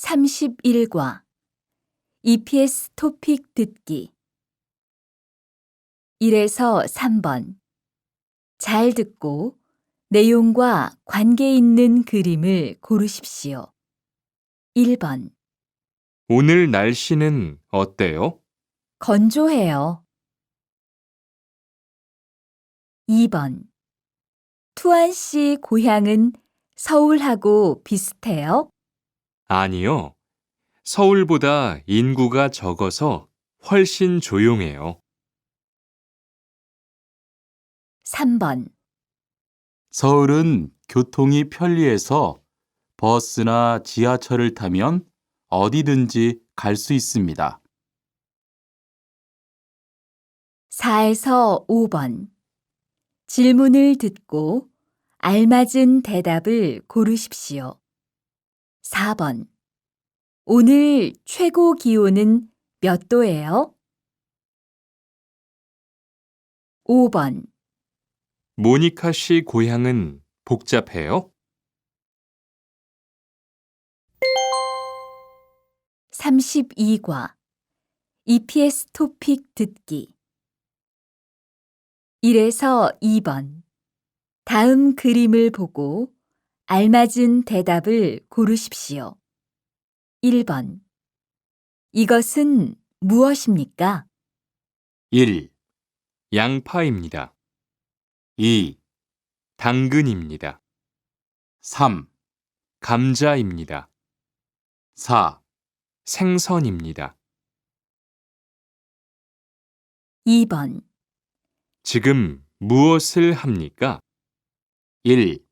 31과 EPS 토픽 듣기 1에서 3번 잘 듣고 내용과 관계 있는 그림을 고르십시오. 1번 오늘 날씨는 어때요? 건조해요. 2번 투안 씨 고향은 서울하고 비슷해요? 아니요. 서울보다 인구가 적어서 훨씬 조용해요. 3번 서울은 교통이 편리해서 버스나 지하철을 타면 어디든지 갈 수 있습니다. 4에서 5번 질문을 듣고 알맞은 대답을 고르십시오. 4번 오늘 최고 기온은 몇 도예요? 5번 모니카 씨 고향은 복잡해요? 32과 EPS 토픽 듣기 1에서 2번 다음 그림을 보고 알맞은 대답을 고르십시오. 1번 이것은 무엇입니까? 1, 양파입니다. 2, 당근입니다. 3, 감자입니다. 4, 생선입니다. 2번 지금 무엇을 합니까? 1,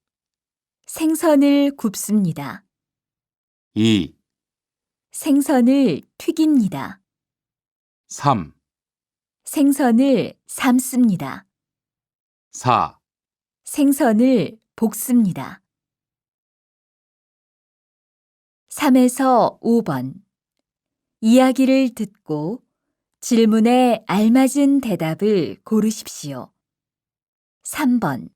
생선을 굽습니다. 2, 생선을 튀깁니다. 3, 생선을 삶습니다. 4, 생선을 볶습니다. 3에서 5번 이야기를 듣고 질문에 알맞은 대답을 고르십시오. 3번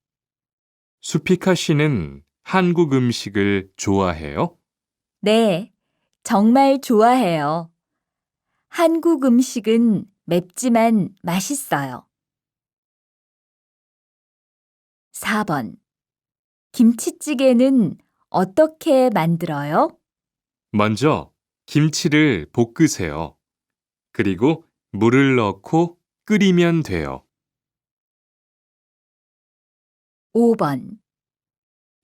수피카 씨는 한국 음식을 좋아해요? 네, 정말 좋아해요. 한국 음식은 맵지만 맛있어요. 4번 김치찌개는 어떻게 만들어요? 먼저 김치를 볶으세요. 그리고 물을 넣고 끓이면 돼요. 5번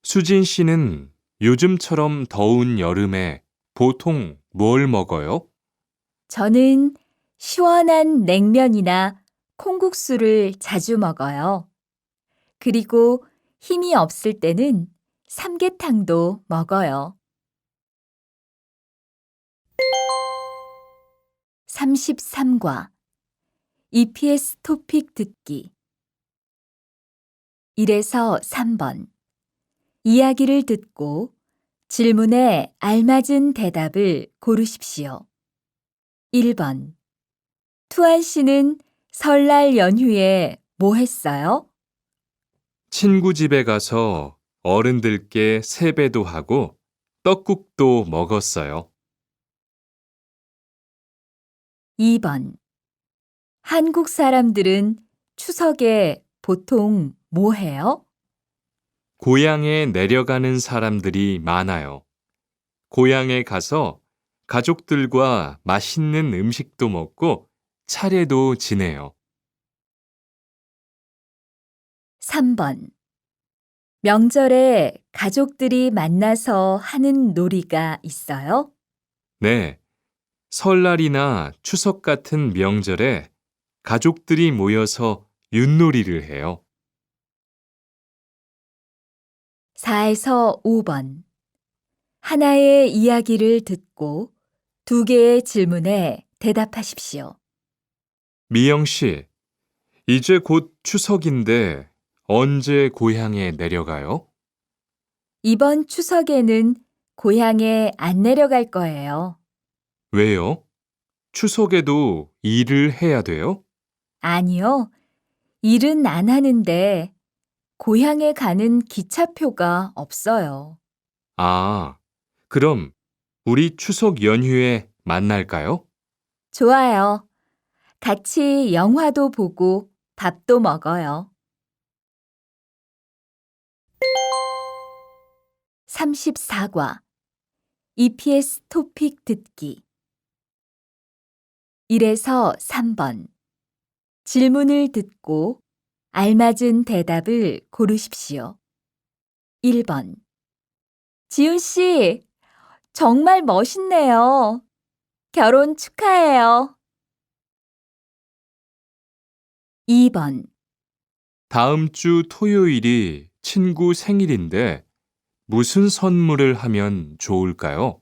수진 씨는 요즘처럼 더운 여름에 보통 뭘 먹어요? 저는 시원한 냉면이나 콩국수를 자주 먹어요. 그리고 힘이 없을 때는 삼계탕도 먹어요. 33과 EPS 토픽 듣기 1에서 3번 이야기를 듣고 질문에 알맞은 대답을 고르십시오. 1번 투안 씨는 설날 연휴에 뭐 했어요? 친구 집에 가서 어른들께 세배도 하고 떡국도 먹었어요. 2번 한국 사람들은 추석에 보통 뭐 해요? 고향에 내려가는 사람들이 많아요. 고향에 가서 가족들과 맛있는 음식도 먹고 차례도 지내요. 3번 명절에 가족들이 만나서 하는 놀이가 있어요? 네, 설날이나 추석 같은 명절에 가족들이 모여서 윷놀이를 해요. 4에서 5번 하나의 이야기를 듣고 두 개의 질문에 대답하십시오. 미영 씨, 이제 곧 추석인데 언제 고향에 내려가요? 이번 추석에는 고향에 안 내려갈 거예요. 왜요? 추석에도 일을 해야 돼요? 아니요, 일은 안 하는데 고향에 가는 기차표가 없어요. 아, 그럼 우리 추석 연휴에 만날까요? 좋아요. 같이 영화도 보고 밥도 먹어요. 34과 EPS 토픽 듣기 1에서 3번 질문을 듣고 알맞은 대답을 고르십시오. 1번 지훈 씨, 정말 멋있네요. 결혼 축하해요. 2번 다음 주 토요일이 친구 생일인데 무슨 선물을 하면 좋을까요?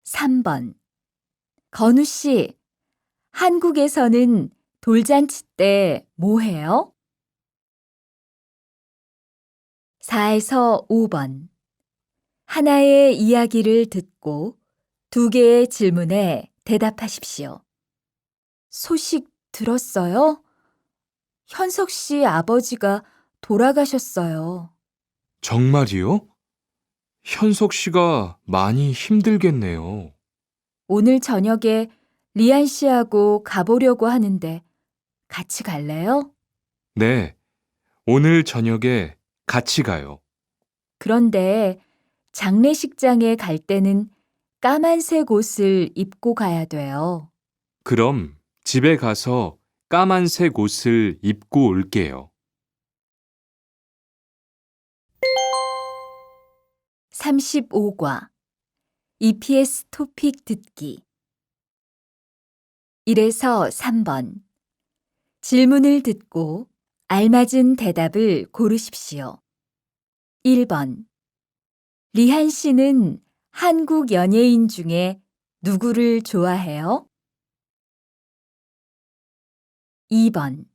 3번 건우 씨, 한국에서는 돌잔치 때 뭐 해요? 4에서 5번 하나의 이야기를 듣고 2개의 질문에 대답하십시오. 소식 들었어요? 현석 씨 아버지가 돌아가셨어요. 정말이요? 현석 씨가 많이 힘들겠네요. 오늘 저녁에 리안 씨하고 가보려고 하는데 같이 갈래요? 네, 오늘 저녁에 같이 가요. 그런데 장례식장에 갈 때는 까만색 옷을 입고 가야 돼요. 그럼 집에 가서 까만색 옷을 입고 올게요. 35과 EPS 토픽 듣기 1에서 3번 질문을 듣고 알맞은 대답을 고르십시오. 1번 리한 씨는 한국 연예인 중에 누구를 좋아해요? 2번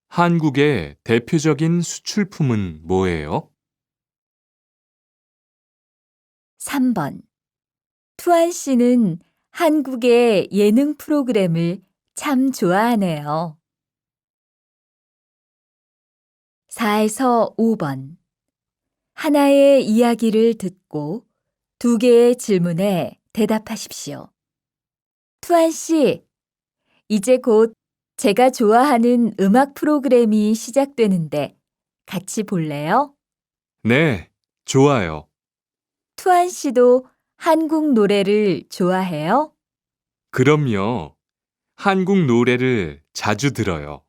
한국의 대표적인 수출품은 뭐예요? 3번 투안 씨는 한국의 예능 프로그램을 참 좋아하네요. 4에서 5번 하나의 이야기를 듣고 2개의 질문에 대답하십시오. 투안 씨, 이제 곧 제가 좋아하는 음악 프로그램이 시작되는데 같이 볼래요? 네, 좋아요. 투안 씨도 한국 노래를 좋아해요? 그럼요. 한국 노래를 자주 들어요.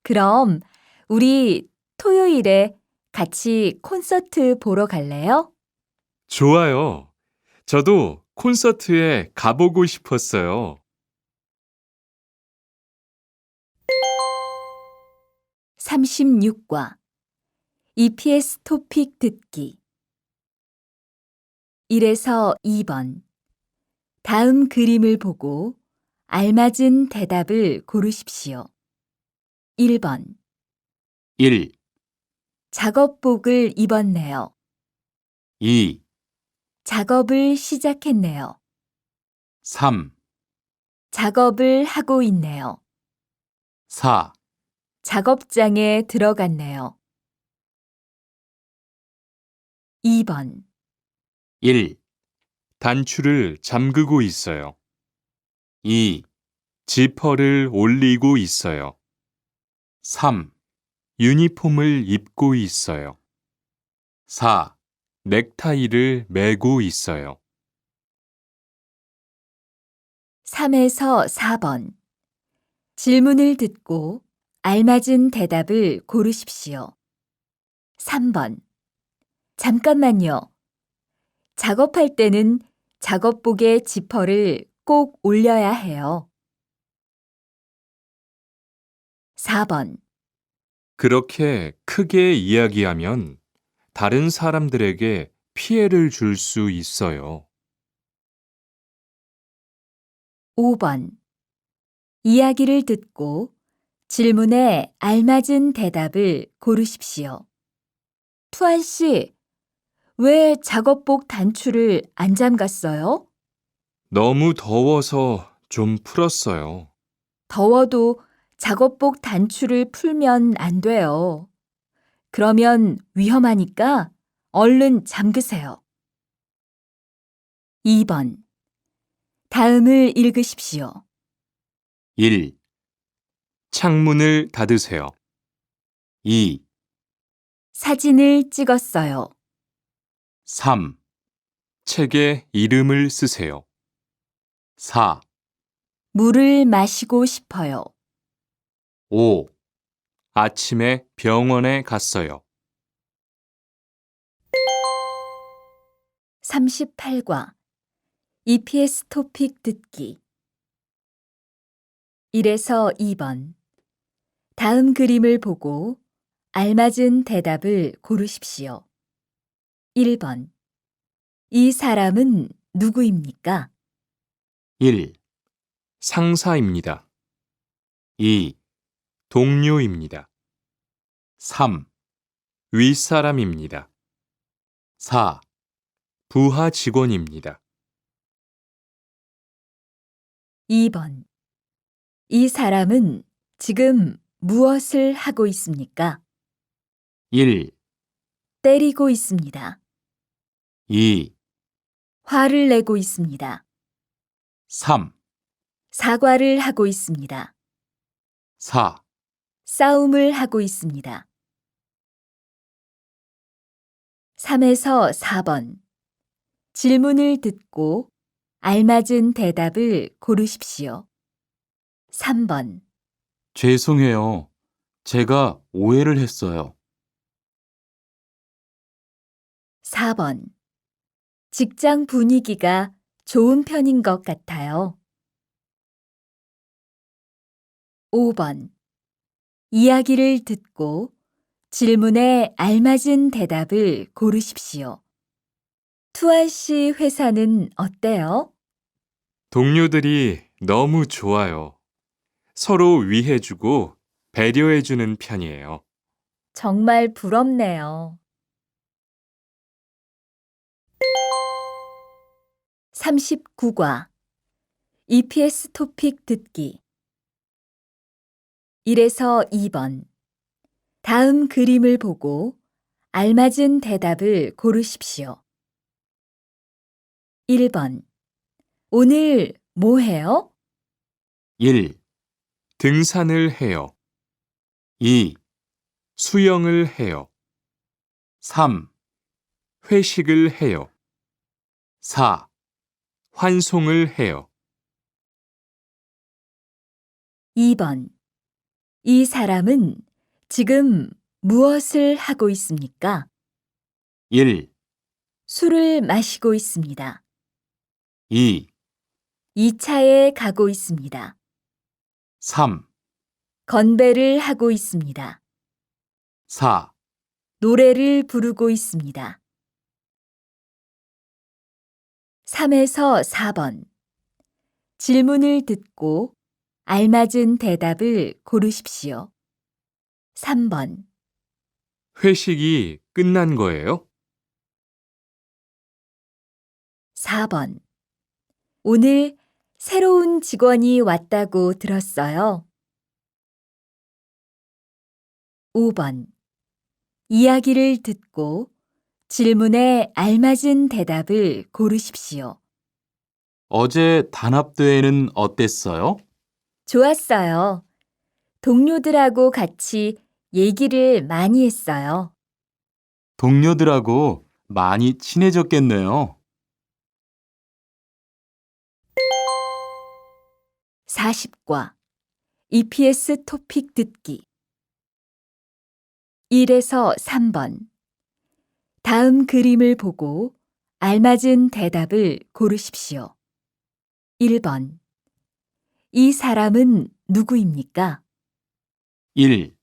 그럼 우리 토요일에 같이 콘서트 보러 갈래요? 좋아요. 저도 콘서트에 가보고 싶었어요. 36과 EPS 토픽 듣기 1에서 2번 다음 그림을 보고 알맞은 대답을 고르십시오. 1번 1, 작업복을 입었네요. 2, 작업을 시작했네요. 3, 작업을 하고 있네요. 4, 작업장에 들어갔네요. 2번 1, 단추를 잠그고 있어요. 2, 지퍼를 올리고 있어요. 3, 유니폼을 입고 있어요. 4, 넥타이를 매고 있어요. 3에서 4번 질문을 듣고 알맞은 대답을 고르십시오. 3번 잠깐만요. 작업할 때는 작업복의 지퍼를 꼭 올려야 해요. 4번 그렇게 크게 이야기하면 다른 사람들에게 피해를 줄 수 있어요. 5번 이야기를 듣고 질문에 알맞은 대답을 고르십시오. 투안 씨, 왜 작업복 단추를 안 잠갔어요? 너무 더워서 좀 풀었어요. 더워도 작업복 단추를 풀면 안 돼요. 그러면 위험하니까 얼른 잠그세요. 2번. 다음을 읽으십시오. 1, 창문을 닫으세요. 2, 사진을 찍었어요. 3, 책에 이름을 쓰세요. 4, 물을 마시고 싶어요. 5, 아침에 병원에 갔어요. 38과 EPS 토픽 듣기 1에서 2번. 다음 그림을 보고 알맞은 대답을 고르십시오. 1번. 이 사람은 누구입니까? 1, 상사입니다. 2, 동료입니다. 3, 윗사람입니다. 4, 부하 직원입니다. 2번. 이 사람은 지금 무엇을 하고 있습니까? 1, 때리고 있습니다. 2, 화를 내고 있습니다. 3, 사과를 하고 있습니다. 4, 싸움을 하고 있습니다. 3에서 4번. 질문을 듣고 알맞은 대답을 고르십시오. 3번. 죄송해요. 제가 오해를 했어요. 4번. 직장 분위기가 좋은 편인 것 같아요. 5번. 이야기를 듣고 질문에 알맞은 대답을 고르십시오. 투아 씨 회사는 어때요? 동료들이 너무 좋아요. 서로 위해주고 배려해주는 편이에요. 정말 부럽네요. 39과 EPS 토픽 듣기 1에서 2번. 다음 그림을 보고 알맞은 대답을 고르십시오. 1번. 오늘 뭐 해요? 1, 등산을 해요. 2, 수영을 해요. 3, 회식을 해요. 4, 환송을 해요. 2번. 이 사람은 지금 무엇을 하고 있습니까? 1, 술을 마시고 있습니다. 2, 2차에 가고 있습니다. 3, 건배를 하고 있습니다. 4, 노래를 부르고 있습니다. 3에서 4번. 질문을 듣고 알맞은 대답을 고르십시오. 3번. 회식이 끝난 거예요? 4번. 오늘 새로운 직원이 왔다고 들었어요. 5번. 이야기를 듣고 질문에 알맞은 대답을 고르십시오. 어제 단합대회는 어땠어요? 좋았어요. 동료들하고 같이 얘기를 많이 했어요. 동료들하고 많이 친해졌겠네요. 40과 EPS 토픽 듣기 1에서 3번. 다음 그림을 보고 알맞은 대답을 고르십시오. 1번. 이 사람은 누구입니까? 1,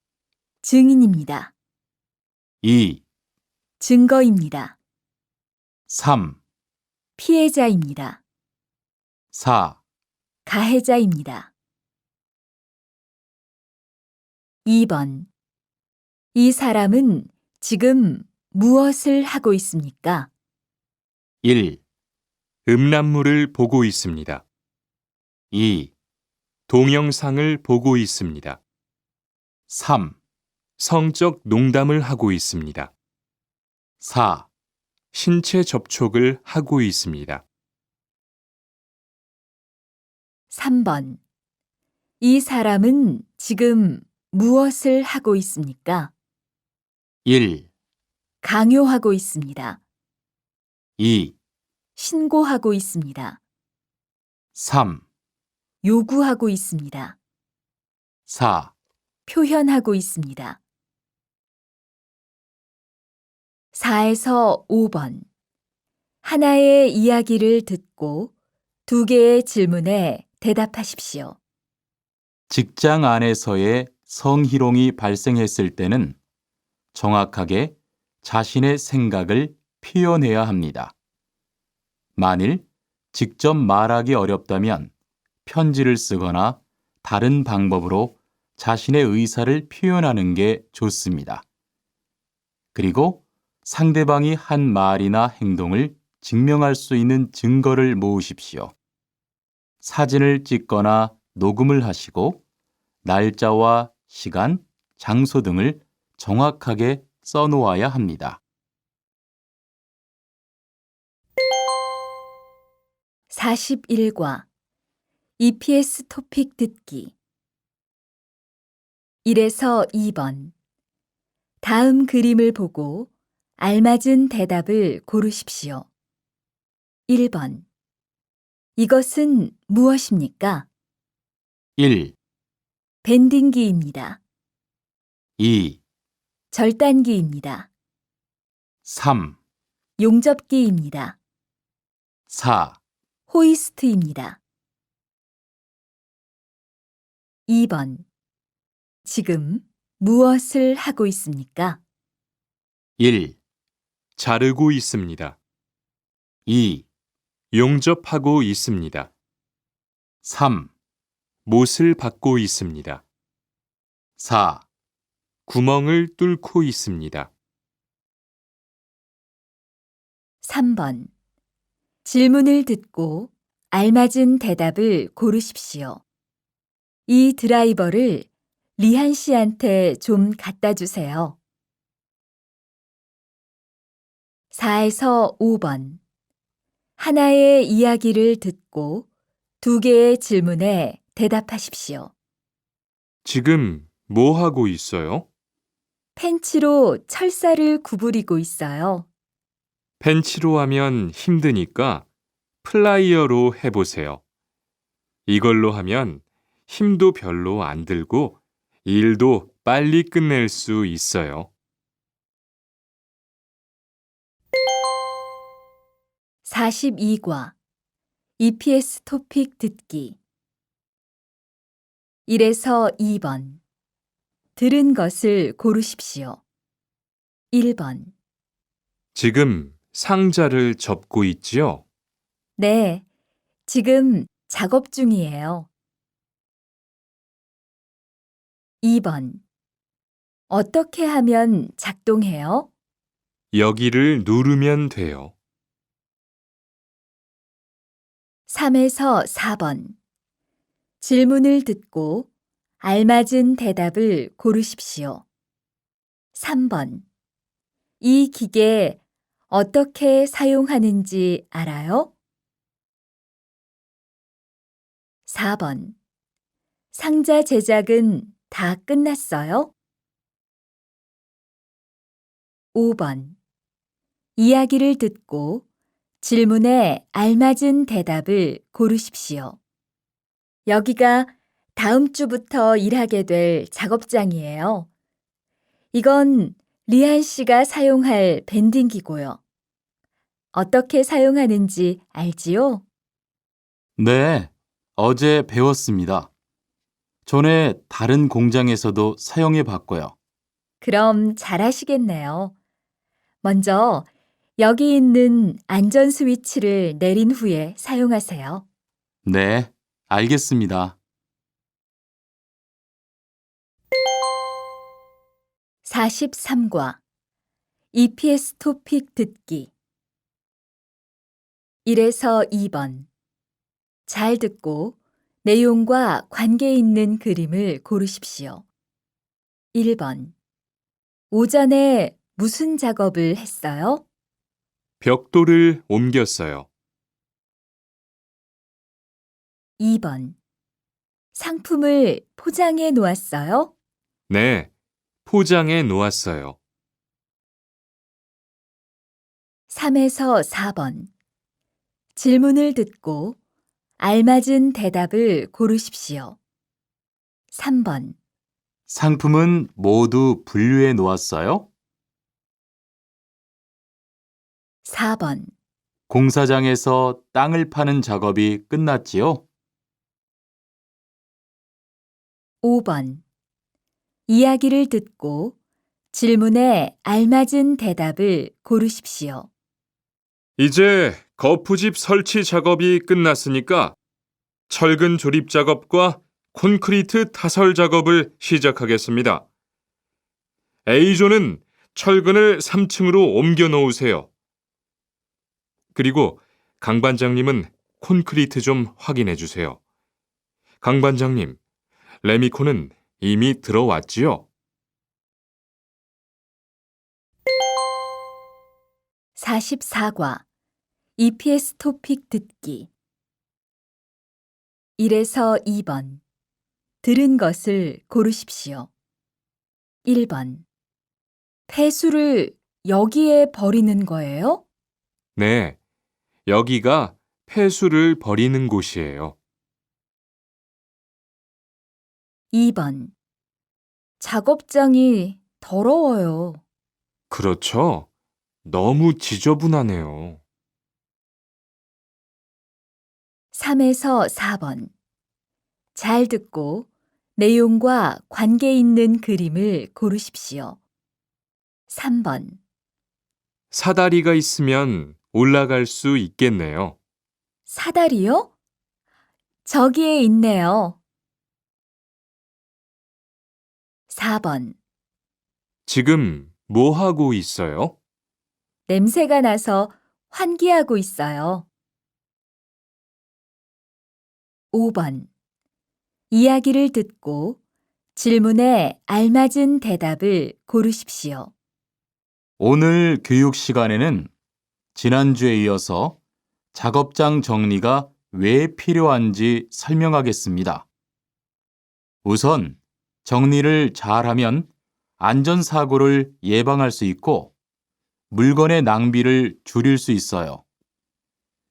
증인입니다. 2, 증거입니다. 3, 피해자입니다. 4, 가해자입니다. 2번. 이 사람은 지금 무엇을 하고 있습니까? 1, 음란물을 보고 있습니다. 2, 동영상을 보고 있습니다. 3, 성적 농담을 하고 있습니다. 4, 신체 접촉을 하고 있습니다. 3번. 이 사람은 지금 무엇을 하고 있습니까? 1, 강요하고 있습니다. 2, 신고하고 있습니다. 3, 요구하고 있습니다. 4, 표현하고 있습니다. 4에서 5번. 하나의 이야기를 듣고 2개의 질문에 대답하십시오. 직장 안에서의 성희롱이 발생했을 때는 정확하게 자신의 생각을 표현해야 합니다. 만일 직접 말하기 어렵다면 편지를 쓰거나 다른 방법으로 자신의 의사를 표현하는 게 좋습니다. 그리고 상대방이 한 말이나 행동을 증명할 수 있는 증거를 모으십시오. 사진을 찍거나 녹음을 하시고 날짜와 시간, 장소 등을 정확하게 써놓아야 합니다. 41과 EPS 토픽 듣기 1에서 2번. 다음 그림을 보고 알맞은 대답을 고르십시오. 1번. 이것은 무엇입니까? 1, 밴딩기입니다. 2, 절단기입니다. 3, 용접기입니다. 4, 호이스트입니다. 2번. 지금 무엇을 하고 있습니까? 1, 자르고 있습니다. 2, 용접하고 있습니다. 3, 못을 받고 있습니다. 4, 구멍을 뚫고 있습니다. 3번. 질문을 듣고 알맞은 대답을 고르십시오. 이 드라이버를 리한 씨한테 좀 갖다 주세요. 4에서 5번. 하나의 이야기를 듣고 2개의 질문에 대답하십시오. 지금 뭐 하고 있어요? 펜치로 철사를 구부리고 있어요. 펜치로 하면 힘드니까 플라이어로 해보세요. 이걸로 하면 힘도 별로 안 들고 일도 빨리 끝낼 수 있어요. 42과 EPS 토픽 듣기 1에서 2번. 들은 것을 고르십시오. 1번. 지금 상자를 접고 있지요? 네, 지금 작업 중이에요. 2번. 어떻게 하면 작동해요? 여기를 누르면 돼요. 3에서 4번. 질문을 듣고 알맞은 대답을 고르십시오. 3번. 이 기계 어떻게 사용하는지 알아요? 4번. 상자 제작은 다 끝났어요? 5번. 이야기를 듣고 질문에 알맞은 대답을 고르십시오. 여기가 다음 주부터 일하게 될 작업장이에요. 이건 리한 씨가 사용할 밴딩기고요. 어떻게 사용하는지 알지요? 네, 어제 배웠습니다. 전에 다른 공장에서도 사용해 봤고요. 그럼 잘하시겠네요. 먼저 여기 있는 안전 스위치를 내린 후에 사용하세요. 네, 알겠습니다. 43과 EPS 토픽 듣기 1에서 2번. 잘 듣고 내용과 관계 있는 그림을 고르십시오. 1번. 오전에 무슨 작업을 했어요? 벽돌을 옮겼어요. 2번. 상품을 포장해 놓았어요? 네, 포장해 놓았어요. 3에서 4번. 질문을 듣고 알맞은 대답을 고르십시오. 3번. 상품은 모두 분류해 놓았어요? 4번. 공사장에서 땅을 파는 작업이 끝났지요? 5번. 이야기를 듣고 질문에 알맞은 대답을 고르십시오. 이제 거푸집 설치 작업이 끝났으니까 철근 조립 작업과 콘크리트 타설 작업을 시작하겠습니다. A조는 철근을 3층으로 옮겨 놓으세요. 그리고 강 반장님은 콘크리트 좀 확인해 주세요. 강 반장님, 레미콘은 이미 들어왔지요? 44과 EPS 토픽 듣기 1에서 2번. 들은 것을 고르십시오. 1번. 폐수를 여기에 버리는 거예요? 네, 여기가 폐수를 버리는 곳이에요. 2번. 작업장이 더러워요. 그렇죠? 너무 지저분하네요. 3에서 4번. 잘 듣고 내용과 관계 있는 그림을 고르십시오. 3번. 사다리가 있으면 올라갈 수 있겠네요. 사다리요? 저기에 있네요. 4번. 지금 뭐 하고 있어요? 냄새가 나서 환기하고 있어요. 5번. 이야기를 듣고 질문에 알맞은 대답을 고르십시오. 오늘 교육 시간에는 지난주에 이어서 작업장 정리가 왜 필요한지 설명하겠습니다. 우선 정리를 잘하면 안전사고를 예방할 수 있고 물건의 낭비를 줄일 수 있어요.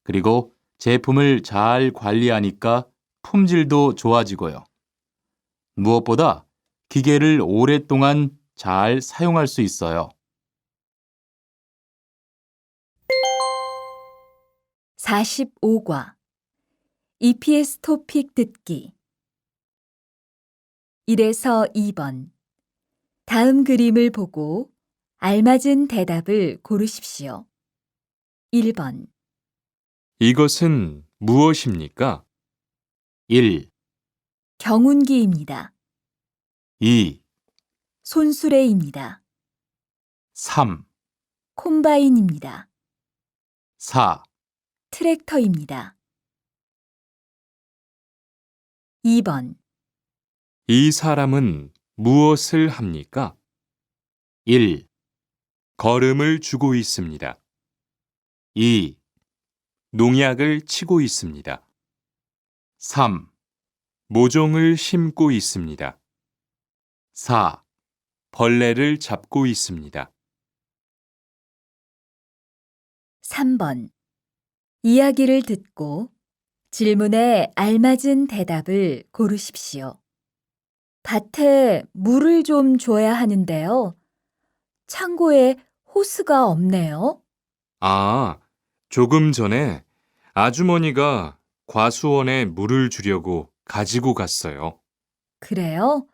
그리고 제품을 잘 관리하니까 품질도 좋아지고요. 무엇보다 기계를 오랫동안 잘 사용할 수 있어요. 45과 EPS 토픽 듣기 1에서 2번. 다음 그림을 보고 알맞은 대답을 고르십시오. 1번. 이것은 무엇입니까? 1, 경운기입니다. 2, 손수레입니다. 3, 콤바인입니다. 4, 트랙터입니다. 2번. 이 사람은 무엇을 합니까? 1, 걸음을 주고 있습니다. 2, 농약을 치고 있습니다. 3, 모종을 심고 있습니다. 4, 벌레를 잡고 있습니다. 3번. 이야기를 듣고 질문에 알맞은 대답을 고르십시오. 밭에 물을 좀 줘야 하는데요. 창고에 호스가 없네요. 아, 조금 전에 아주머니가 과수원에 물을 주려고 가지고 갔어요. 그래요?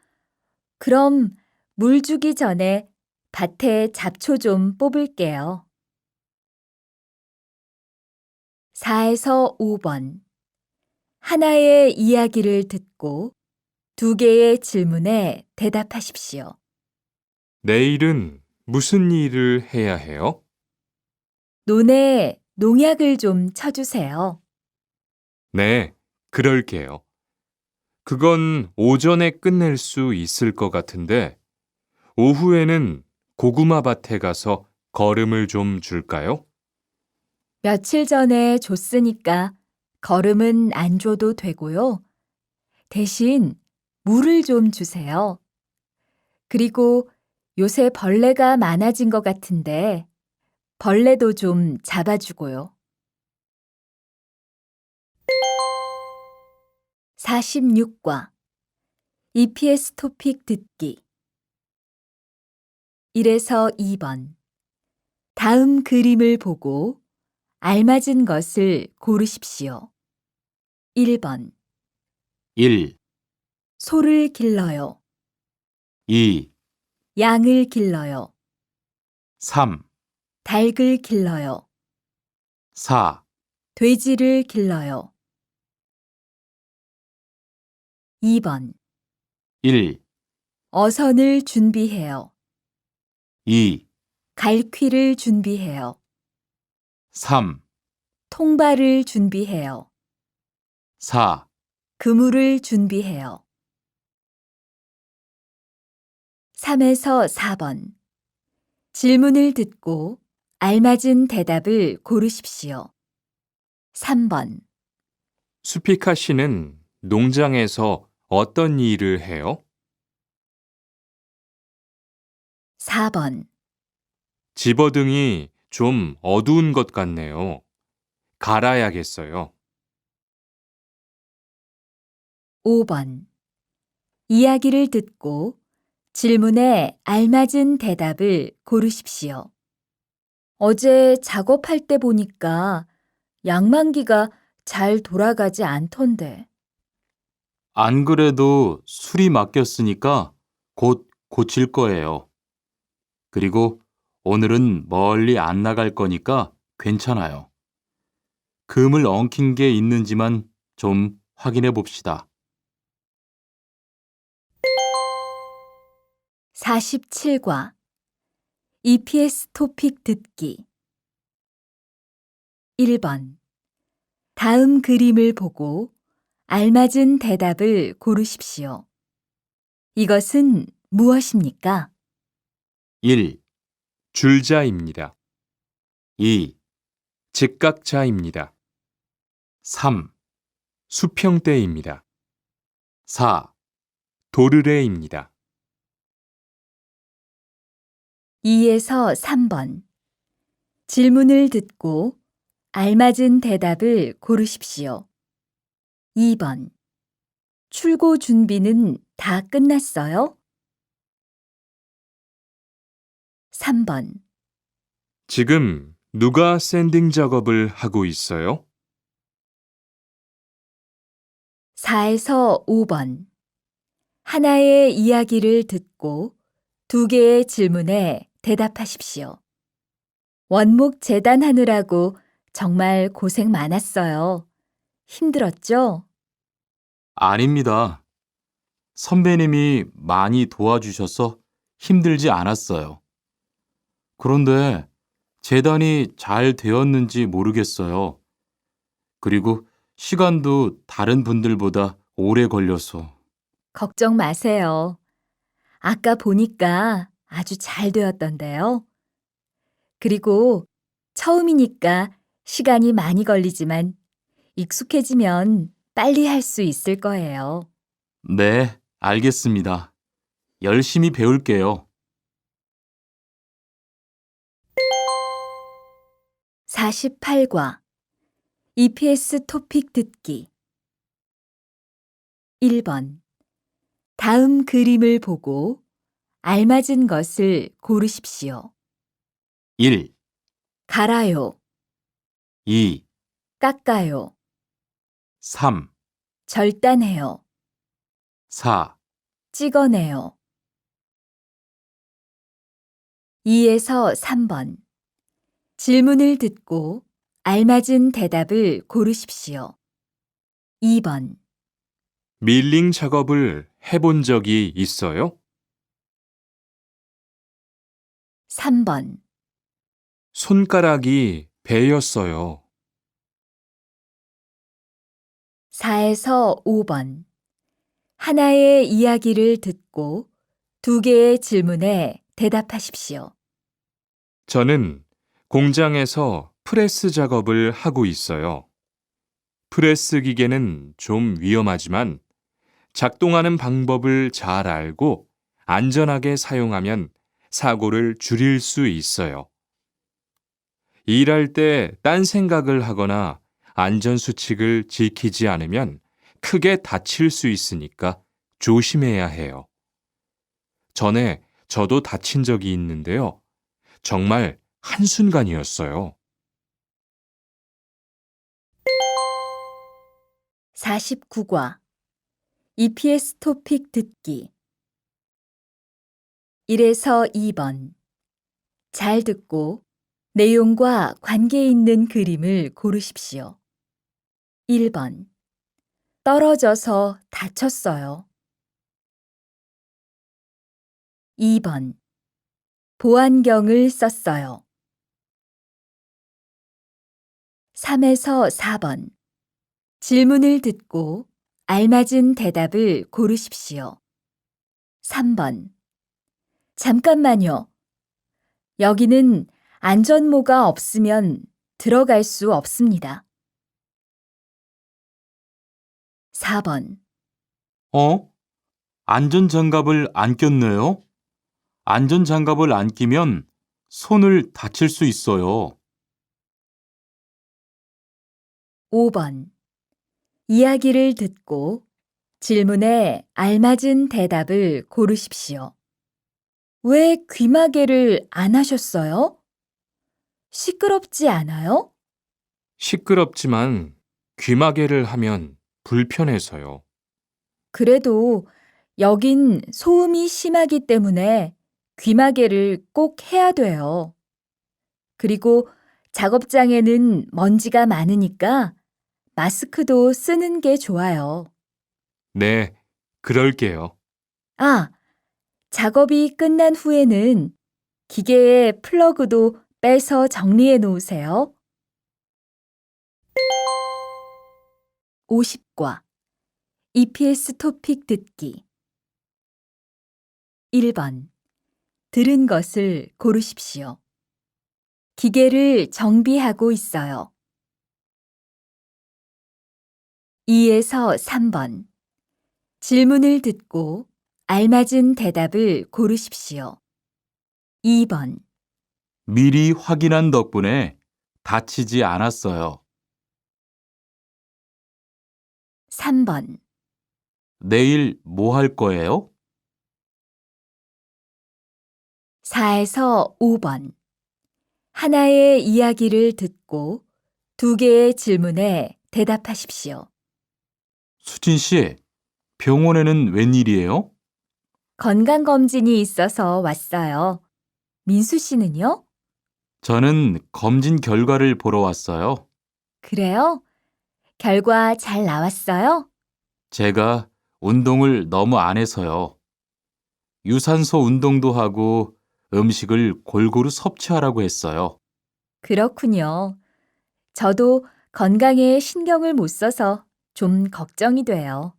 그럼 물 주기 전에 밭에 잡초 좀 뽑을게요. 4에서 5번. 하나의 이야기를 듣고 2개의 질문에 대답하십시오. 내일은 무슨 일을 해야 해요? 논에 농약을 좀 쳐주세요. 네, 그럴게요. 그건 오전에 끝낼 수 있을 것 같은데, 오후에는 고구마 밭에 가서 거름을 좀 줄까요? 며칠 전에 줬으니까 걸음은 안 줘도 되고요. 대신 물을 좀 주세요. 그리고 요새 벌레가 많아진 것 같은데 벌레도 좀 잡아주고요. 46과 EPS 토픽 듣기 1에서 2번 다음 그림을 보고 알맞은 것을 고르십시오. 1번 1, 소를 길러요. 2, 양을 길러요. 3, 닭을 길러요. 4, 돼지를 길러요. 2번 1, 어선을 준비해요. 2, 갈퀴를 준비해요. 3, 통발을 준비해요. 4, 그물을 준비해요. 3에서 4번 질문을 듣고 알맞은 대답을 고르십시오. 3번 수피카 씨는 농장에서 어떤 일을 해요? 4번 집어등이 좀 어두운 것 같네요. 갈아야겠어요. 5번 이야기를 듣고 질문에 알맞은 대답을 고르십시오. 어제 작업할 때 보니까 양만기가 잘 돌아가지 않던데. 안 그래도 술이 맡겼으니까 곧 고칠 거예요. 그리고 오늘은 멀리 안 나갈 거니까 괜찮아요. 금을 엉킨 게 있는지만 좀 확인해 봅시다. 47과 EPS 토픽 듣기 1번 다음 그림을 보고 알맞은 대답을 고르십시오. 이것은 무엇입니까? 1, 줄자입니다. 2, 직각자입니다. 3, 수평대입니다. 4, 도르래입니다. 2에서 3번 질문을 듣고 알맞은 대답을 고르십시오. 2번 출고 준비는 다 끝났어요? 3번 지금 누가 샌딩 작업을 하고 있어요? 4에서 5번 하나의 이야기를 듣고 두 개의 질문에 대답하십시오. 원목 재단하느라고 정말 고생 많았어요. 힘들었죠? 아닙니다. 선배님이 많이 도와주셔서 힘들지 않았어요. 그런데 재단이 잘 되었는지 모르겠어요. 그리고 시간도 다른 분들보다 오래 걸려서. 걱정 마세요. 아까 보니까 아주 잘 되었던데요. 그리고 처음이니까 시간이 많이 걸리지만 익숙해지면 빨리 할 수 있을 거예요. 네, 알겠습니다. 열심히 배울게요. 48과 EPS 토픽 듣기 1번 다음 그림을 보고 알맞은 것을 고르십시오. 1, 갈아요, 2, 깎아요, 3, 절단해요, 4, 찍어내요. 2에서 3번 질문을 듣고 알맞은 대답을 고르십시오. 2번 밀링 작업을 해본 적이 있어요? 3번 손가락이 베였어요. 4에서 5번 하나의 이야기를 듣고 두 개의 질문에 대답하십시오. 저는 공장에서 프레스 작업을 하고 있어요. 프레스 기계는 좀 위험하지만 작동하는 방법을 잘 알고 안전하게 사용하면 사고를 줄일 수 있어요. 일할 때 딴 생각을 하거나 안전수칙을 지키지 않으면 크게 다칠 수 있으니까 조심해야 해요. 전에 저도 다친 적이 있는데요. 정말 한순간이었어요. 49과 EPS 토픽 듣기 1에서 2번 잘 듣고 내용과 관계 있는 그림을 고르십시오. 1번 떨어져서 다쳤어요. 2번 보안경을 썼어요. 3에서 4번 질문을 듣고 알맞은 대답을 고르십시오. 3번 잠깐만요. 여기는 안전모가 없으면 들어갈 수 없습니다. 4번 안전장갑을 안 꼈네요. 안전장갑을 안 끼면 손을 다칠 수 있어요. 5번 이야기를 듣고 질문에 알맞은 대답을 고르십시오. 왜 귀마개를 안 하셨어요? 시끄럽지 않아요? 시끄럽지만 귀마개를 하면 불편해서요. 그래도 여긴 소음이 심하기 때문에 귀마개를 꼭 해야 돼요. 그리고 작업장에는 먼지가 많으니까 마스크도 쓰는 게 좋아요. 네, 그럴게요. 아, 작업이 끝난 후에는 기계의 플러그도 빼서 정리해 놓으세요. 50과 EPS 토픽 듣기 1번 들은 것을 고르십시오. 기계를 정비하고 있어요. 2에서 3번 질문을 듣고 알맞은 대답을 고르십시오. 2번 미리 확인한 덕분에 다치지 않았어요. 3번 내일 뭐 할 거예요? 4에서 5번 하나의 이야기를 듣고 두 개의 질문에 대답하십시오. 수진 씨, 병원에는 웬일이에요? 건강검진이 있어서 왔어요. 민수 씨는요? 저는 검진 결과를 보러 왔어요. 그래요? 결과 잘 나왔어요? 제가 운동을 너무 안 해서요. 유산소 운동도 하고 음식을 골고루 섭취하라고 했어요. 그렇군요. 저도 건강에 신경을 못 써서 좀 걱정이 돼요.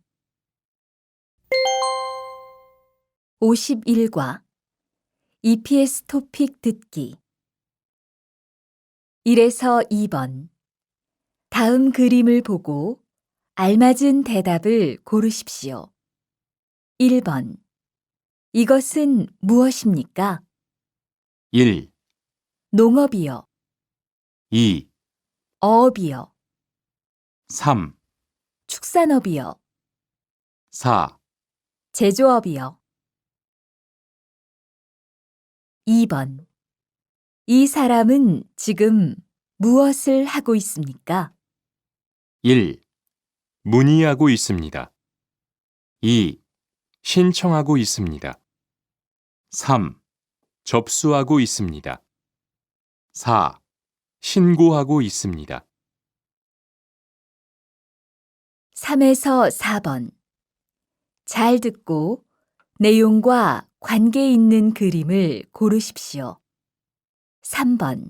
51과 EPS 토픽 듣기 1에서 2번 다음 그림을 보고 알맞은 대답을 고르십시오. 1번 이것은 무엇입니까? 1, 농업이요. 2, 어업이요. 3, 축산업이요. 4, 제조업이요. 2번 이 사람은 지금 무엇을 하고 있습니까? 1, 문의하고 있습니다. 2, 신청하고 있습니다. 3, 접수하고 있습니다. 4, 신고하고 있습니다. 3에서 4번 잘 듣고 내용과 관계 있는 그림을 고르십시오. 3번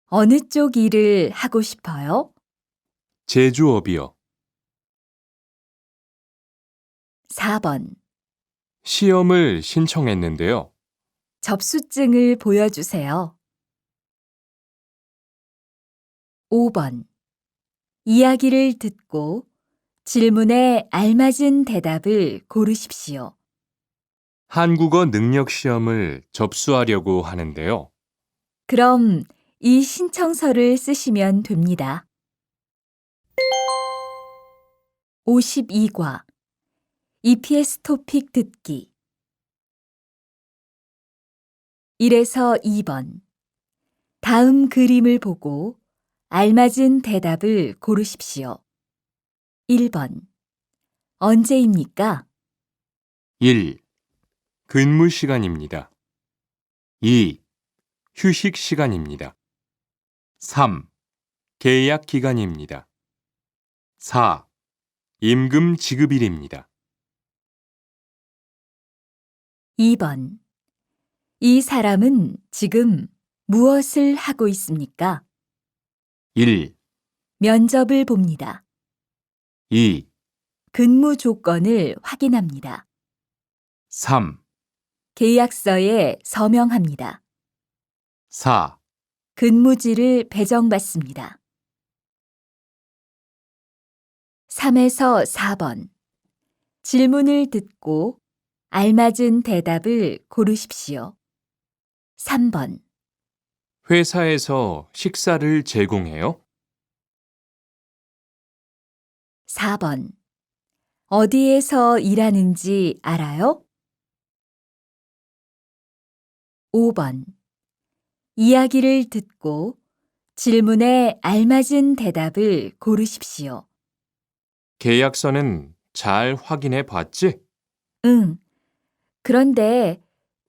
어느 쪽 일을 하고 싶어요? 제조업이요. 4번 시험을 신청했는데요. 접수증을 보여주세요. 5번 이야기를 듣고 질문에 알맞은 대답을 고르십시오. 한국어 능력 시험을 접수하려고 하는데요. 그럼 이 신청서를 쓰시면 됩니다. 52과 EPS 토픽 듣기 1에서 2번 다음 그림을 보고 알맞은 대답을 고르십시오. 1번 언제입니까? 1, 근무 시간입니다. 2, 휴식 시간입니다. 3, 계약 기간입니다. 4, 임금 지급일입니다. 2번 이 사람은 지금 무엇을 하고 있습니까? 1, 면접을 봅니다. 2, 근무 조건을 확인합니다. 3, 계약서에 서명합니다. 4, 근무지를 배정받습니다. 3에서 4번 질문을 듣고 알맞은 대답을 고르십시오. 3번 회사에서 식사를 제공해요? 4번 어디에서 일하는지 알아요? 5번 이야기를 듣고 질문에 알맞은 대답을 고르십시오. 계약서는 잘 확인해 봤지? 응. 그런데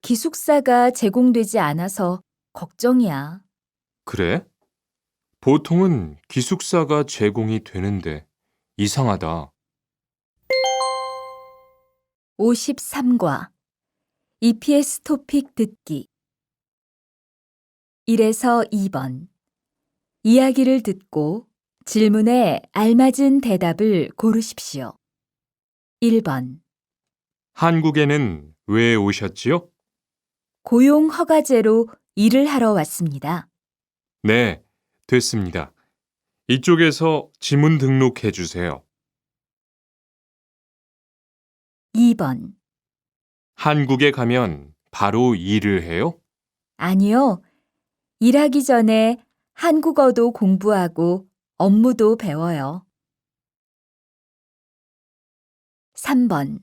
기숙사가 제공되지 않아서 걱정이야. 그래? 보통은 기숙사가 제공이 되는데 이상하다. 53과 EPS 토픽 듣기 1에서 2번 이야기를 듣고 질문에 알맞은 대답을 고르십시오. 1번 한국에는 왜 오셨지요? 고용 허가제로 일을 하러 왔습니다. 네, 됐습니다. 이쪽에서 지문 등록해 주세요. 2번 한국에 가면 바로 일을 해요? 아니요. 일하기 전에 한국어도 공부하고 업무도 배워요. 3번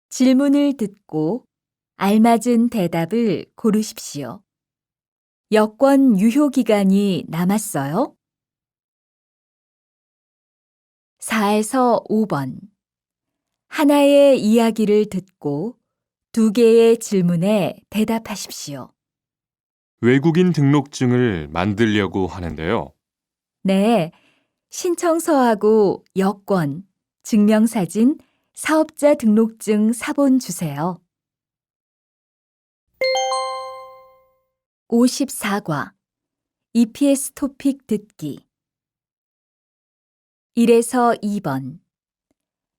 질문을 듣고 알맞은 대답을 고르십시오. 여권 유효 기간이 남았어요? 4에서 5번 하나의 이야기를 듣고 2개의 질문에 대답하십시오. 외국인 등록증을 만들려고 하는데요. 네, 신청서하고 여권, 증명사진, 사업자 등록증 사본 주세요. 54과 EPS 토픽 듣기 1에서 2번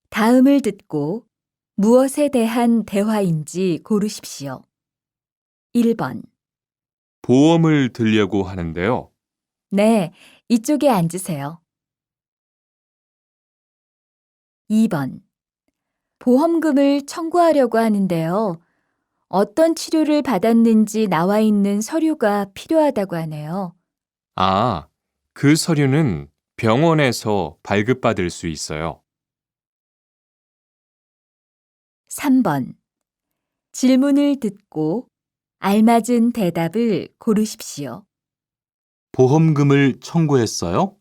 다음을 듣고 무엇에 대한 대화인지 고르십시오. 1번 보험을 들려고 하는데요. 네, 이쪽에 앉으세요. 2번 보험금을 청구하려고 하는데요. 어떤 치료를 받았는지 나와 있는 서류가 필요하다고 하네요. 아, 그 서류는 병원에서 발급받을 수 있어요. 3번 질문을 듣고 알맞은 대답을 고르십시오. 보험금을 청구했어요?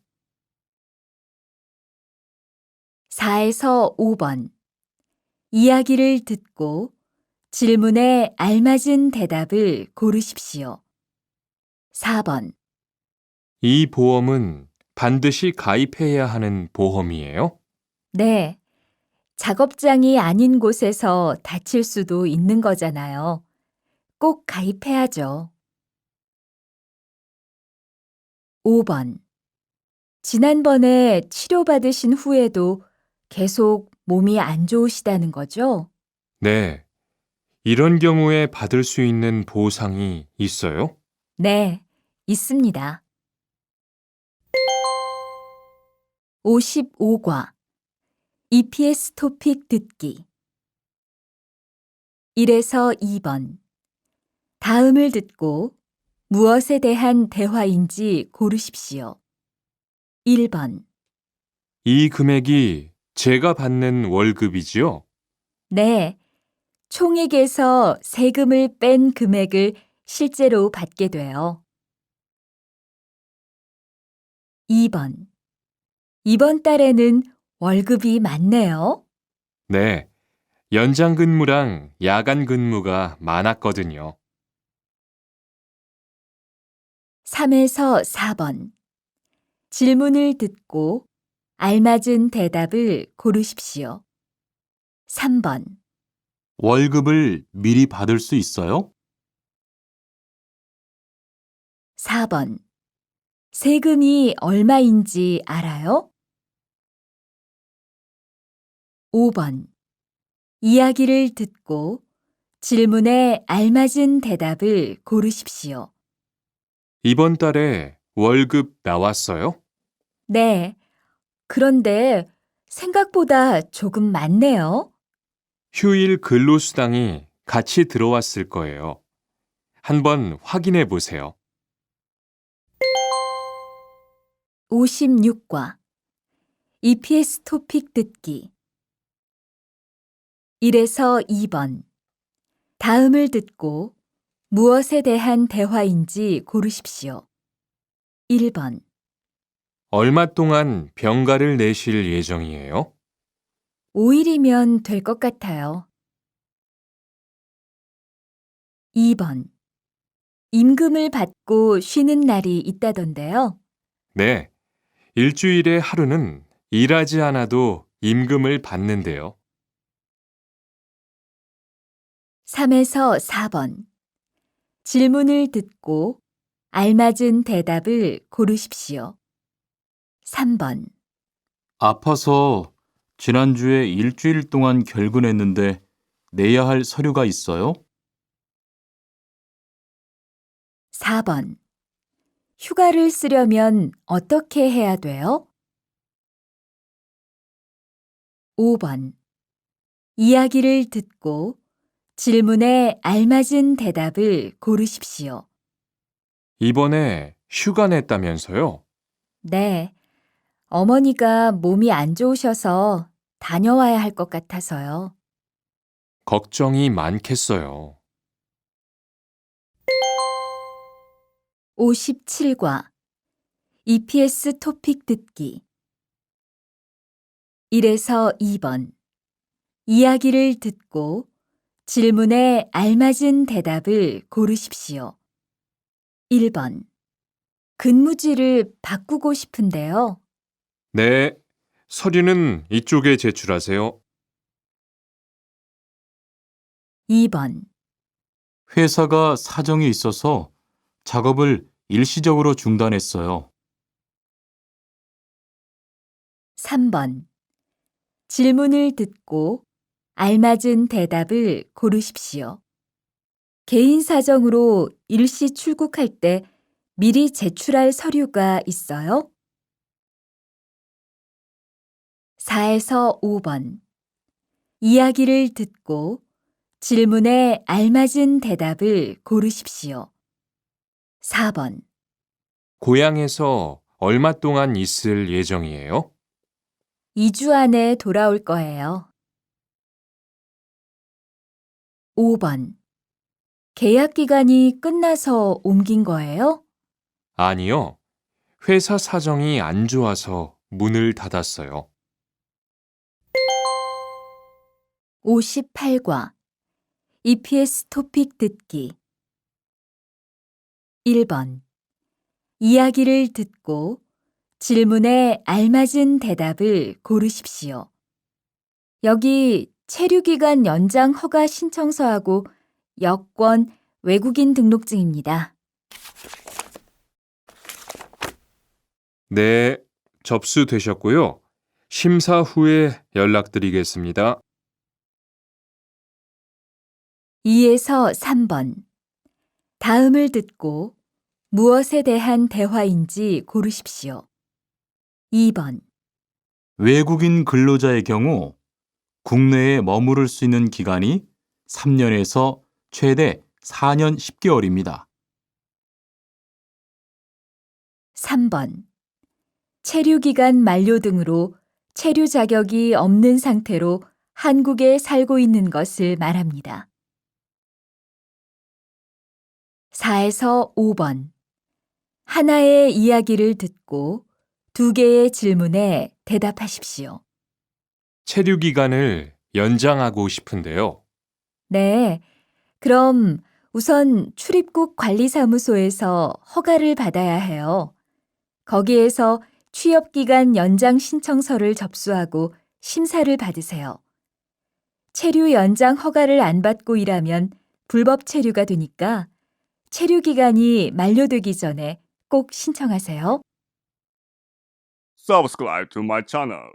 4에서 5번 이야기를 듣고 질문에 알맞은 대답을 고르십시오. 4번 이 보험은 반드시 가입해야 하는 보험이에요? 네, 작업장이 아닌 곳에서 다칠 수도 있는 거잖아요. 꼭 가입해야죠. 5번 지난번에 치료받으신 후에도 계속 몸이 안 좋으시다는 거죠? 네. 이런 경우에 받을 수 있는 보상이 있어요? 네, 있습니다. 55과 EPS 토픽 듣기 1에서 2번 다음을 듣고 무엇에 대한 대화인지 고르십시오. 1번 이 금액이 제가 받는 월급이지요? 네, 총액에서 세금을 뺀 금액을 실제로 받게 돼요. 2번 이번 달에는 월급이 많네요. 네, 연장 근무랑 야간 근무가 많았거든요. 3에서 4번 질문을 듣고 알맞은 대답을 고르십시오. 3번 월급을 미리 받을 수 있어요? 4번 세금이 얼마인지 알아요? 5번 이야기를 듣고 질문에 알맞은 대답을 고르십시오. 이번 달에 월급 나왔어요? 네, 그런데 생각보다 조금 많네요. 휴일 근로수당이 같이 들어왔을 거예요. 한번 확인해 보세요. 56과 EPS 토픽 듣기 1에서 2번 다음을 듣고 무엇에 대한 대화인지 고르십시오. 1번 얼마 동안 병가를 내실 예정이에요? 5일이면 될 것 같아요. 2번 임금을 받고 쉬는 날이 있다던데요. 네, 일주일에 하루는 일하지 않아도 임금을 받는데요. 3에서 4번 질문을 듣고 알맞은 대답을 고르십시오. 3번 아파서 지난주에 일주일 동안 결근했는데 내야 할 서류가 있어요? 4번 휴가를 쓰려면 어떻게 해야 돼요? 5번 이야기를 듣고 질문에 알맞은 대답을 고르십시오. 이번에 휴가 냈다면서요? 네, 어머니가 몸이 안 좋으셔서 다녀와야 할 것 같아서요. 걱정이 많겠어요. 57과 EPS 토픽 듣기 1에서 2번 이야기를 듣고 질문에 알맞은 대답을 고르십시오. 1번 근무지를 바꾸고 싶은데요. 네, 서류는 이쪽에 제출하세요. 2번 회사가 사정이 있어서 작업을 일시적으로 중단했어요. 3번 질문을 듣고 알맞은 대답을 고르십시오. 개인 사정으로 일시 출국할 때 미리 제출할 서류가 있어요? 4에서 5번 이야기를 듣고 질문에 알맞은 대답을 고르십시오. 4번 고향에서 얼마 동안 있을 예정이에요? 2주 안에 돌아올 거예요. 5번 계약 기간이 끝나서 옮긴 거예요? 아니요. 회사 사정이 안 좋아서 문을 닫았어요. 58과 EPS 토픽 듣기 1번 이야기를 듣고 질문에 알맞은 대답을 고르십시오. 여기 체류기간 연장 허가 신청서하고 여권, 외국인 등록증입니다. 네, 접수되셨고요. 심사 후에 연락드리겠습니다. 2에서 3번 다음을 듣고 무엇에 대한 대화인지 고르십시오. 2번 외국인 근로자의 경우 국내에 머무를 수 있는 기간이 3년에서 최대 4년 10개월입니다. 3번. 체류기간 만료 등으로 체류 자격이 없는 상태로 한국에 살고 있는 것을 말합니다. 4에서 5번. 하나의 이야기를 듣고 2개의 질문에 대답하십시오. 체류 기간을 연장하고 싶은데요. 네. 그럼 우선 출입국 관리사무소에서 허가를 받아야 해요. 거기에서 취업기간 연장 신청서를 접수하고 심사를 받으세요. 체류 연장 허가를 안 받고 일하면 불법 체류가 되니까 체류 기간이 만료되기 전에 꼭 신청하세요. Subscribe to my channel.